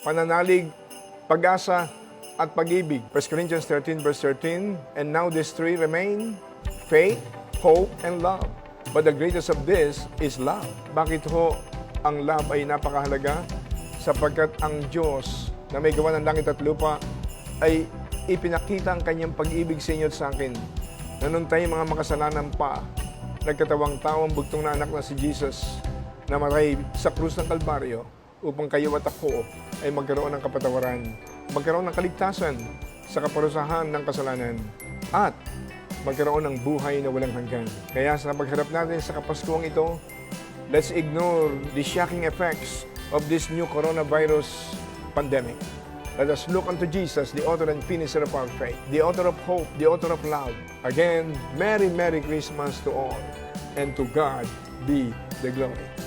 pananalig, pag-asa, at pag-ibig. 1 Corinthians 13 verse 13, and now these three remain, faith, hope, and love. But the greatest of this is love. Bakit ho ang love ay napakahalaga? Sapagkat ang Diyos na may gawa ng langit at lupa ay ipinakita ang kanyang pag-ibig sa inyo at sa akin. Na nung tayo mga makasalanan pa, nagkatawang tao ang bugtong na anak na si Jesus na maray sa krus ng Kalbaryo upang kayo at ako ay magkaroon ng kapatawaran, magkaroon ng kaligtasan sa kaparusahan ng kasalanan at magkaroon ng buhay na walang hanggan. Kaya sa pagharap natin sa Kapaskuhang ito, let's ignore the shocking effects of this new coronavirus pandemic. Let us look unto Jesus, the author and finisher of our faith, the author of hope, the author of love. Again, Merry Christmas to all, and to God be the glory.